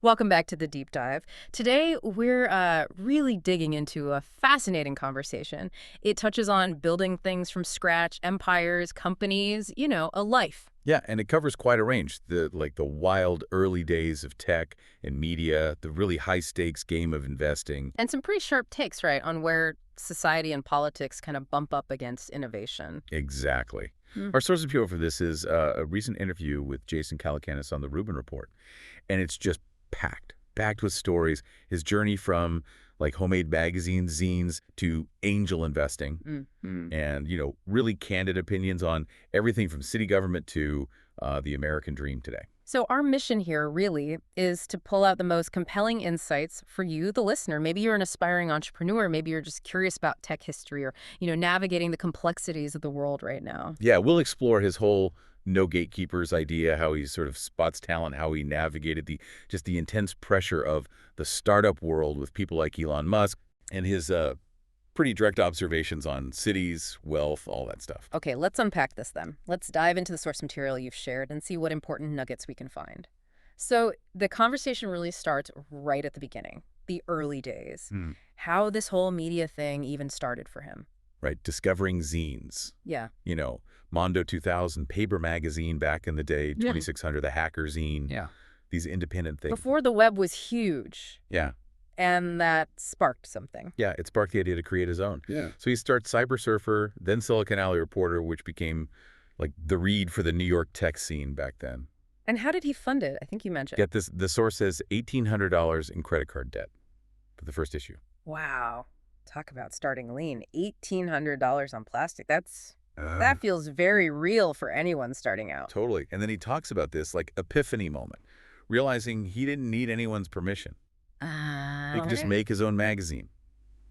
Welcome back to the deep dive. Today, we're really digging into a fascinating conversation. It touches on building things from scratch, empires, companies, a life. Yeah, and it covers quite a range. The wild early days of tech and media, the really high stakes game of investing. And some pretty sharp takes, right, on where society and politics kind of bump up against innovation. Exactly. Hmm. Our source of material for this is a recent interview with Jason Calacanis on the Rubin Report, and it's just packed with stories. His journey from like homemade magazines, zines to angel investing, and really candid opinions on everything from city government to the American dream today. So our mission here really is to pull out the most compelling insights for you, the listener. Maybe you're an aspiring entrepreneur. Maybe you're just curious about tech history or, navigating the complexities of the world right now. Yeah, we'll explore his whole no gatekeepers idea, how he sort of spots talent, how he navigated the intense pressure of the startup world with people like Elon Musk, and his pretty direct observations on cities, wealth, all that stuff. Okay, let's unpack this then. Let's dive into the source material you've shared and see what important nuggets we can find. So the conversation really starts right at the beginning, the early days, Hmm. how this whole media thing even started for him. Right, discovering zines. Yeah. Mondo 2000, Paper Magazine back in the day, Yeah. 2600, the Hacker Zine, Yeah. these independent things. Before the web was huge, Yeah, and that sparked something. yeah, it sparked the idea to create his own. Yeah. So he starts Cyber Surfer, then Silicon Alley Reporter, which became like the read for the New York tech scene back then. And how did he fund it? I think you mentioned. Get this, the source says $1,800 in credit card debt for the first issue. Wow. Talk about starting lean. $1,800 on plastic. That feels very real for anyone starting out. Totally. And then he talks about this like epiphany moment, realizing he didn't need anyone's permission. He could just make his own magazine,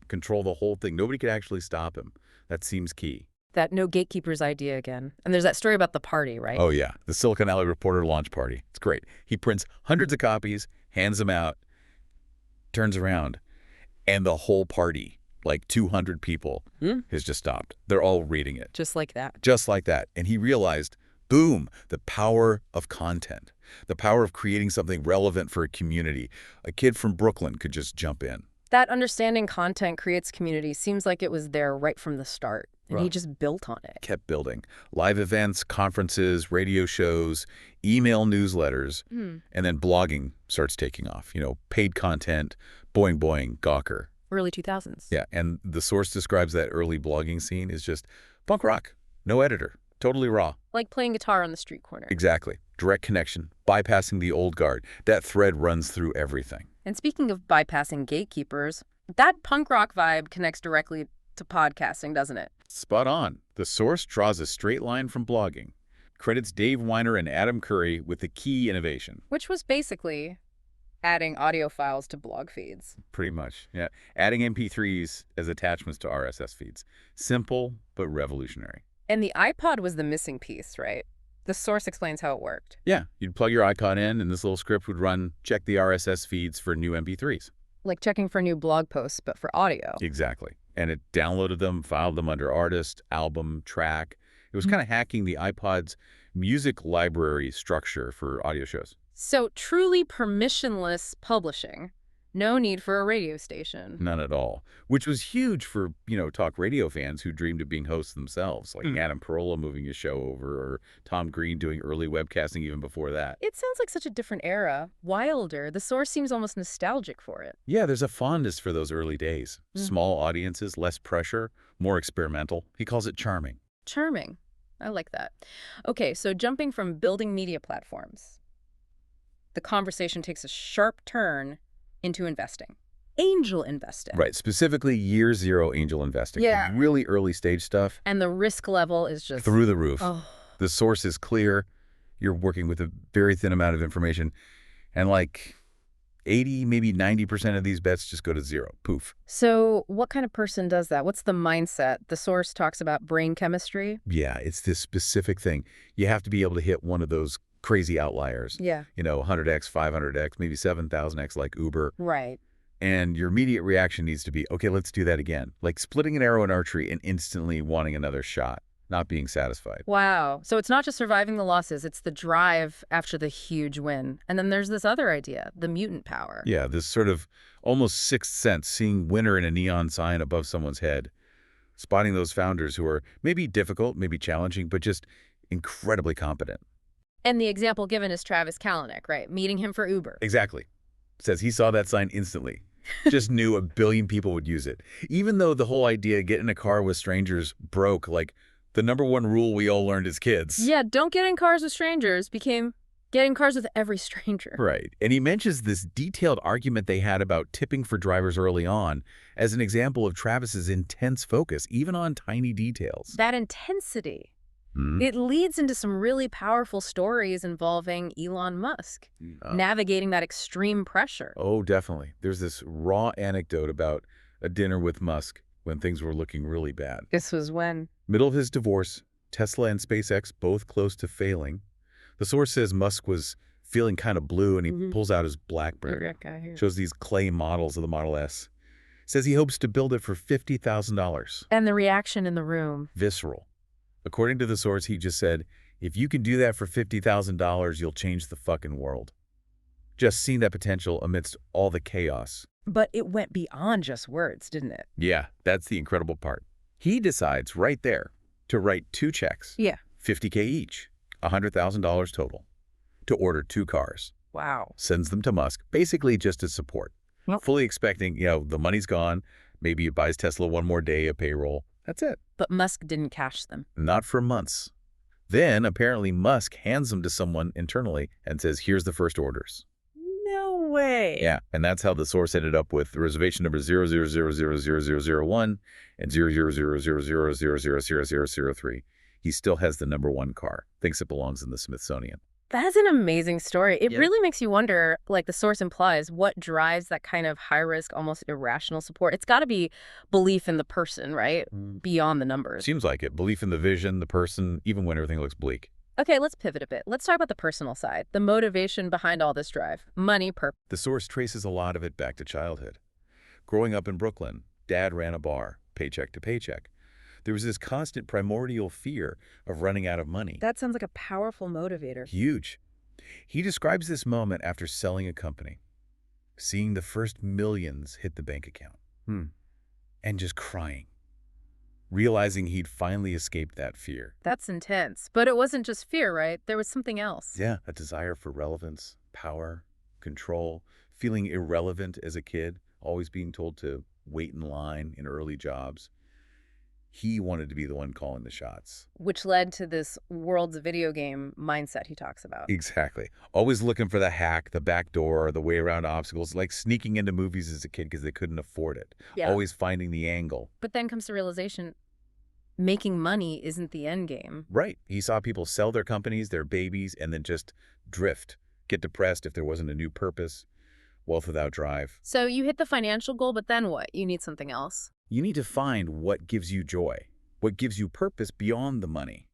control the whole thing. Nobody could actually stop him. That seems key. That no gatekeepers idea again. And there's that story about the party, right? Oh, yeah. The Silicon Alley Reporter launch party. It's great. He prints hundreds of copies, hands them out, turns around, and the whole party, like 200 people, has just stopped. They're all reading it. Just like that. Just like that. And he realized, boom, the power of content, the power of creating something relevant for a community. A kid from Brooklyn could just jump in. That understanding content creates community seems like it was there right from the start. And he Right. just built on it. Kept building. Live events, conferences, radio shows, email newsletters, and then blogging starts taking off. Paid content, boing boing, Gawker. Early 2000s. Yeah, and the source describes that early blogging scene as just punk rock, no editor, totally raw. Like playing guitar on the street corner. Exactly. Direct connection, bypassing the old guard. That thread runs through everything. And speaking of bypassing gatekeepers, that punk rock vibe connects directly to podcasting, doesn't it? Spot on. The source draws a straight line from blogging, credits Dave Weiner and Adam Curry with the key innovation. Which was basically adding audio files to blog feeds. Pretty much, yeah. Adding MP3s as attachments to RSS feeds. Simple, but revolutionary. And the iPod was the missing piece, right? The source explains how it worked. Yeah, you'd plug your iPod in, and this little script would run, check the RSS feeds for new MP3s. Like checking for new blog posts, but for audio. Exactly. And it downloaded them, filed them under artist, album, track. It was kind of hacking the iPod's music library structure for audio shows. So truly permissionless publishing. No need for a radio station. None at all. Which was huge for, talk radio fans who dreamed of being hosts themselves, like Adam Carolla moving his show over, or Tom Green doing early webcasting even before that. It sounds like such a different era. Wilder. The source seems almost nostalgic for it. Yeah, there's a fondness for those early days. Small audiences, less pressure, more experimental. He calls it charming. Charming. I like that. Okay, so jumping from building media platforms, the conversation takes a sharp turn into investing. Angel investing. Right, specifically year zero angel investing. Yeah. Really early stage stuff. And the risk level is just... Through the roof. Oh, The source is clear. You're working with a very thin amount of information. And like 80, maybe 90% of these bets just go to zero. Poof. so what kind of person does that? What's the mindset? The source talks about brain chemistry. Yeah, it's this specific thing. You have to be able to hit one of those crazy outliers. Yeah. 100x, 500x, maybe 7,000x like Uber. Right. And your immediate reaction needs to be, okay, let's do that again. Like splitting an arrow in archery and instantly wanting another shot. not being satisfied. Wow. So it's not just surviving the losses, it's the drive after the huge win. And then there's this other idea, the mutant power. Yeah, this sort of almost sixth sense, seeing winner in a neon sign above someone's head, spotting those founders who are maybe difficult, maybe challenging, but just incredibly competent. And the example given is Travis Kalanick, right? Meeting him for Uber. Exactly. Says he saw that sign instantly. Just knew a billion people would use it. Even though the whole idea get in a car with strangers broke, like the #1 rule we all learned as kids. Yeah, don't get in cars with strangers became get in cars with every stranger. Right. And he mentions this detailed argument they had about tipping for drivers early on as an example of Travis's intense focus, even on tiny details. That intensity, Hmm? it leads into some really powerful stories involving Elon Musk, navigating that extreme pressure. Oh, definitely. There's this raw anecdote about a dinner with Musk when things were looking really bad. This was when? Middle of his divorce, Tesla and SpaceX both close to failing. The source says Musk was feeling kind of blue, and he pulls out his BlackBerry, shows these clay models of the Model S. Says he hopes to build it for $50,000. And the reaction in the room. Visceral. According to the source, he just said, if you can do that for $50,000, you'll change the fucking world. Just seeing that potential amidst all the chaos. But it went beyond just words, didn't it? Yeah, that's the incredible part. He decides right there to write 2 checks. Yeah. $50K each, $100,000 total, to order 2 cars. Wow. Sends them to Musk, basically just as support. Yep. Fully expecting, the money's gone. Maybe he buys Tesla one more day of payroll. That's it. But Musk didn't cash them. Not for months. Then, apparently, Musk hands them to someone internally and says, here's the first orders. No way. Yeah, and that's how the source ended up with reservation number 000000001 and 00000000003. He still has the #1 car. Thinks it belongs in the Smithsonian. That's an amazing story. It Yeah. really makes you wonder, like the source implies, what drives that kind of high-risk, almost irrational support? It's got to be belief in the person, right? Beyond the numbers. Seems like it. Belief in the vision, the person, even when everything looks bleak. Okay, let's pivot a bit. Let's talk about the personal side, the motivation behind all this drive. Money, purpose. The source traces a lot of it back to childhood. Growing up in Brooklyn, Dad ran a bar, paycheck to paycheck. There was this constant primordial fear of running out of money. That sounds like a powerful motivator. Huge. He describes this moment after selling a company, seeing the first millions hit the bank account, and just crying, realizing he'd finally escaped that fear. That's intense. But it wasn't just fear, right? There was something else. Yeah, a desire for relevance, power, control, feeling irrelevant as a kid, always being told to wait in line in early jobs. He wanted to be the one calling the shots. Which led to this world's video game mindset he talks about. Exactly. Always looking for the hack, the back door, the way around obstacles, like sneaking into movies as a kid because they couldn't afford it. Yeah. Always finding the angle. But then comes the realization, making money isn't the end game. Right. He saw people sell their companies, their babies, and then just drift, get depressed if there wasn't a new purpose, wealth without drive. So you hit the financial goal, but then what? You need something else. You need to find what gives you joy, what gives you purpose beyond the money.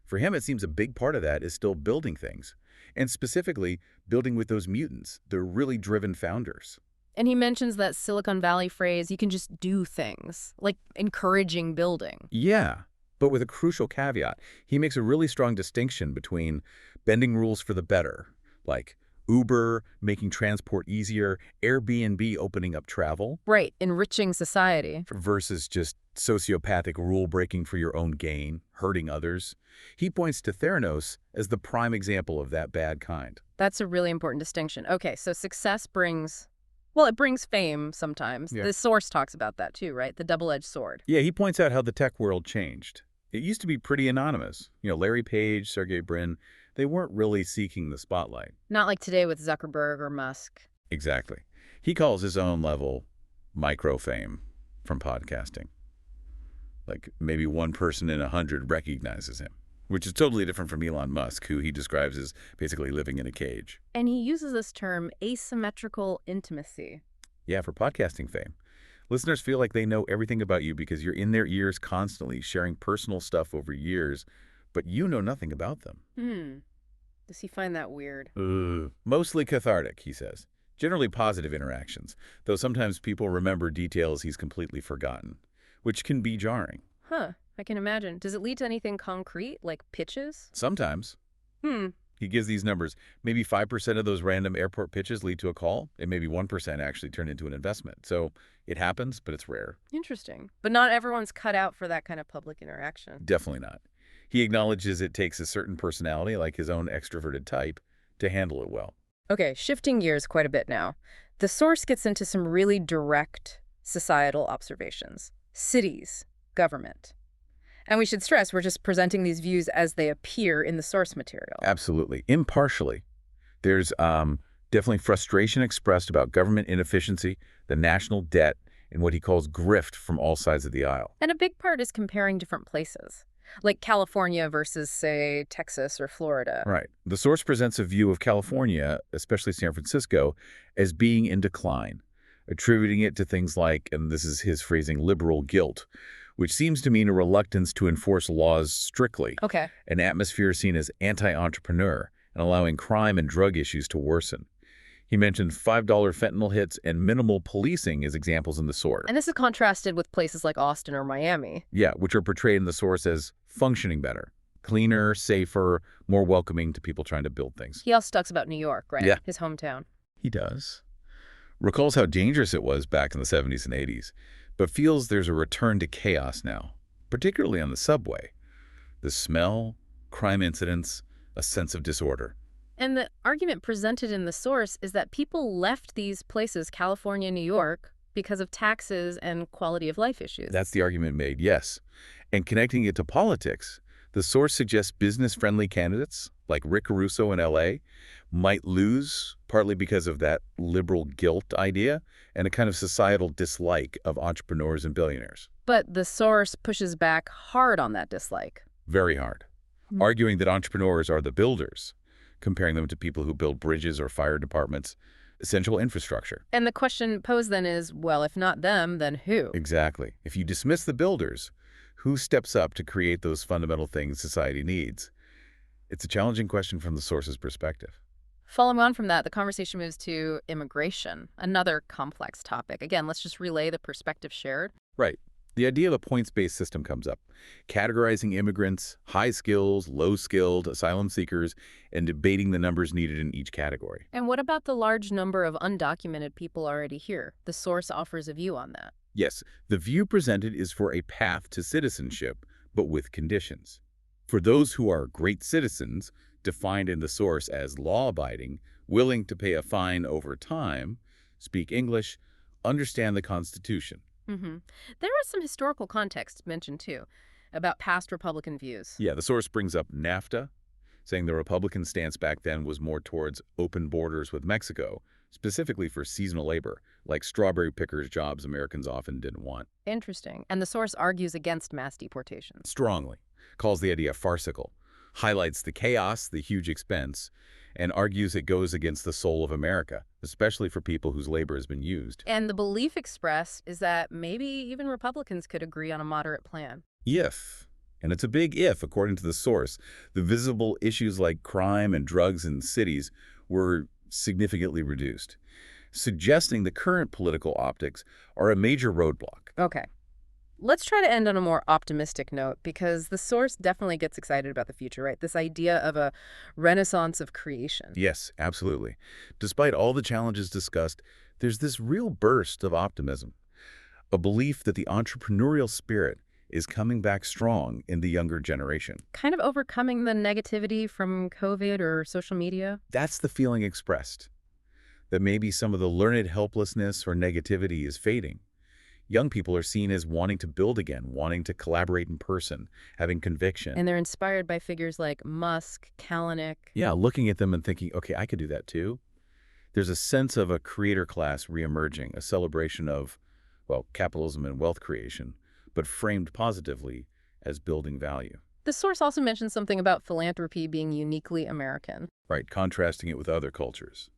For him, it seems a big part of that is still building things, and specifically building with those mutants, the really driven founders. And he mentions that Silicon Valley phrase, you can just do things, like encouraging building. Yeah, but with a crucial caveat. He makes a really strong distinction between bending rules for the better, like Uber making transport easier, Airbnb opening up travel. Right, enriching society. Versus just sociopathic rule breaking for your own gain, hurting others. He points to Theranos as the prime example of that bad kind. That's a really important distinction. Okay, so success brings, well, it brings fame sometimes. Yeah. The source talks about that too, right? The double-edged sword. Yeah, he points out how the tech world changed. It used to be pretty anonymous. Larry Page, Sergey Brin, they weren't really seeking the spotlight. Not like today with Zuckerberg or Musk. Exactly. He calls his own level micro fame from podcasting. Like maybe 1 person in 100 recognizes him, which is totally different from Elon Musk, who he describes as basically living in a cage. And he uses this term asymmetrical intimacy. Yeah, for podcasting fame. Listeners feel like they know everything about you because you're in their ears constantly, sharing personal stuff over years, but you know nothing about them. Does he find that weird? Mostly cathartic, he says. Generally positive interactions, though sometimes people remember details he's completely forgotten, which can be jarring. Huh, I can imagine. Does it lead to anything concrete, like pitches? Sometimes. Hmm, He gives these numbers. Maybe 5% of those random airport pitches lead to a call, and maybe 1% actually turn into an investment. So it happens, but it's rare. interesting. But not everyone's cut out for that kind of public interaction. Definitely not. He acknowledges it takes a certain personality, like his own extroverted type, to handle it well. Okay, shifting gears quite a bit now. The source gets into some really direct societal observations. Cities, government. And we should stress we're just presenting these views as they appear in the source material. Absolutely. Impartially. There's definitely frustration expressed about government inefficiency, the national debt, and what he calls grift from all sides of the aisle. And a big part is comparing different places, like California versus, say, Texas or Florida. Right. The source presents a view of California, especially San Francisco, as being in decline, attributing it to things like, and this is his phrasing, liberal guilt, which seems to mean a reluctance to enforce laws strictly, Okay. an atmosphere seen as anti-entrepreneur and allowing crime and drug issues to worsen. He mentioned $5 fentanyl hits and minimal policing as examples in the source. And this is contrasted with places like Austin or Miami. Yeah, which are portrayed in the source as functioning better, cleaner, safer, more welcoming to people trying to build things. He also talks about New York, right? Yeah. His hometown. He does. Recalls how dangerous it was back in the 70s and 80s, but feels there's a return to chaos now, particularly on the subway. The smell, crime incidents, a sense of disorder. And the argument presented in the source is that people left these places, California, New York, because of taxes and quality of life issues. That's the argument made, yes. And connecting it to politics, the source suggests business-friendly candidates, like Rick Caruso in L.A., might lose, partly because of that liberal guilt idea and a kind of societal dislike of entrepreneurs and billionaires. But the source pushes back hard on that dislike. Very hard. Arguing that entrepreneurs are the builders, comparing them to people who build bridges or fire departments, essential infrastructure. And the question posed then is, well, if not them, then who? Exactly. If you dismiss the builders, who steps up to create those fundamental things society needs? It's a challenging question from the source's perspective. Following on from that, the conversation moves to immigration, another complex topic. Again, let's just relay the perspective shared. Right. The idea of a points-based system comes up, categorizing immigrants, high skills, low skilled, asylum seekers, and debating the numbers needed in each category. And what about the large number of undocumented people already here? The source offers a view on that. Yes, the view presented is for a path to citizenship, but with conditions. For those who are great citizens, defined in the source as law-abiding, willing to pay a fine over time, speak English, understand the Constitution. There is some historical context mentioned, too, about past Republican views. Yeah, the source brings up NAFTA, saying the Republican stance back then was more towards open borders with Mexico, specifically for seasonal labor, like strawberry pickers jobs Americans often didn't want. Interesting. And the source argues against mass deportations. Strongly. Calls the idea farcical, highlights the chaos, the huge expense, and argues it goes against the soul of America, especially for people whose labor has been used. And the belief expressed is that maybe even Republicans could agree on a moderate plan. If, and it's a big if according to the source, the visible issues like crime and drugs in cities were significantly reduced, suggesting the current political optics are a major roadblock. Okay. Let's try to end on a more optimistic note, because the source definitely gets excited about the future, right? This idea of a renaissance of creation. Yes, absolutely. Despite all the challenges discussed, there's this real burst of optimism, a belief that the entrepreneurial spirit is coming back strong in the younger generation. Kind of overcoming the negativity from COVID or social media. That's the feeling expressed, that maybe some of the learned helplessness or negativity is fading. Young people are seen as wanting to build again, wanting to collaborate in person, having conviction. And they're inspired by figures like Musk, Kalanick. Yeah, looking at them and thinking, okay, I could do that too. There's a sense of a creator class reemerging, a celebration of, well, capitalism and wealth creation, but framed positively as building value. The source also mentions something about philanthropy being uniquely American. Right, contrasting it with other cultures.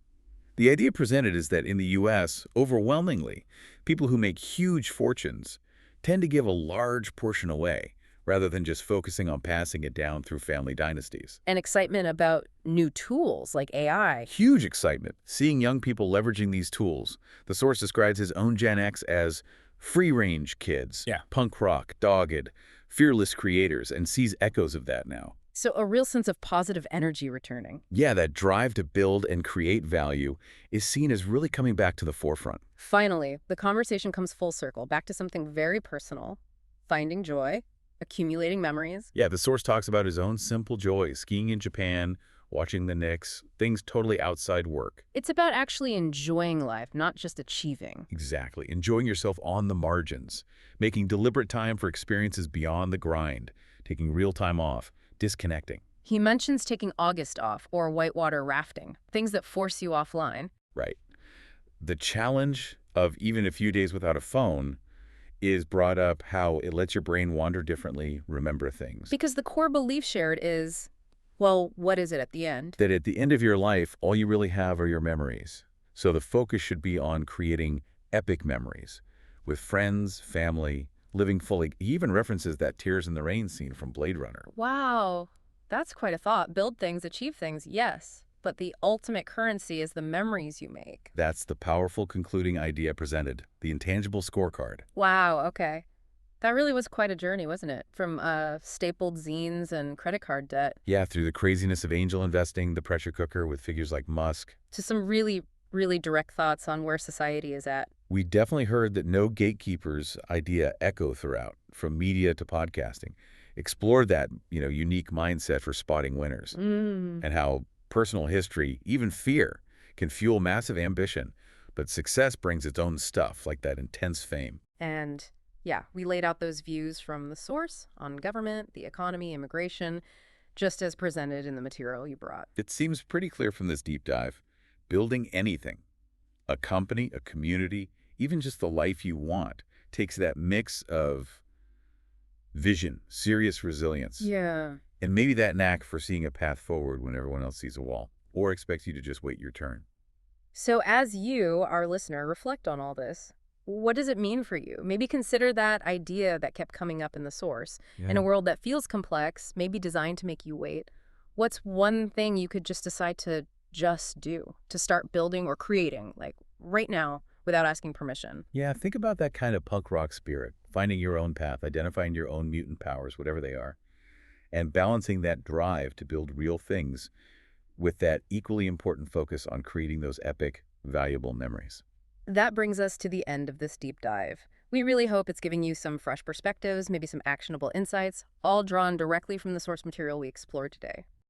The idea presented is that in the U.S., overwhelmingly, people who make huge fortunes tend to give a large portion away, rather than just focusing on passing it down through family dynasties. And excitement about new tools like AI. Huge excitement, seeing young people leveraging these tools. The source describes his own Gen X as free-range kids, Yeah. punk rock, dogged, fearless creators, and sees echoes of that now. So a real sense of positive energy returning. Yeah, that drive to build and create value is seen as really coming back to the forefront. Finally, the conversation comes full circle, back to something very personal, finding joy, accumulating memories. Yeah, the source talks about his own simple joys, skiing in Japan, watching the Knicks, things totally outside work. It's about actually enjoying life, not just achieving. Exactly. Enjoying yourself on the margins, making deliberate time for experiences beyond the grind, taking real time off, disconnecting. He mentions taking August off or whitewater rafting, things that force you offline. Right. The challenge of even a few days without a phone is brought up how it lets your brain wander differently, remember things. Because the core belief shared is, well, what is it at the end? That at the end of your life, all you really have are your memories. So the focus should be on creating epic memories with friends, family, living fully. He even references that Tears in the Rain scene from Blade Runner. Wow, that's quite a thought. Build things, achieve things, yes. But the ultimate currency is the memories you make. That's the powerful concluding idea presented, the intangible scorecard. Wow, okay. That really was quite a journey, wasn't it? From stapled zines and credit card debt Yeah, through the craziness of angel investing, the pressure cooker with figures like Musk. to some really, really direct thoughts on where society is at. We definitely heard that no gatekeepers idea echo throughout, from media to podcasting. Explored that, unique mindset for spotting winners Mm. and how personal history, even fear, can fuel massive ambition. But success brings its own stuff, like that intense fame. And yeah, we laid out those views from the source on government, the economy, immigration, just as presented in the material you brought. It seems pretty clear from this deep dive. Building anything, a company, a community, even just the life you want, takes that mix of vision, serious resilience, Yeah. and maybe that knack for seeing a path forward when everyone else sees a wall, or expects you to just wait your turn. So as you, our listener, reflect on all this, what does it mean for you? Maybe consider that idea that kept coming up in the source. In Yeah. a world that feels complex, maybe designed to make you wait, what's one thing you could just decide to just do, to start building or creating, like right now, without asking permission? Yeah, think about that kind of punk rock spirit, finding your own path, identifying your own mutant powers, whatever they are, and balancing that drive to build real things with that equally important focus on creating those epic, valuable memories. That brings us to the end of this deep dive. We really hope it's giving you some fresh perspectives, maybe some actionable insights, all drawn directly from the source material we explored today.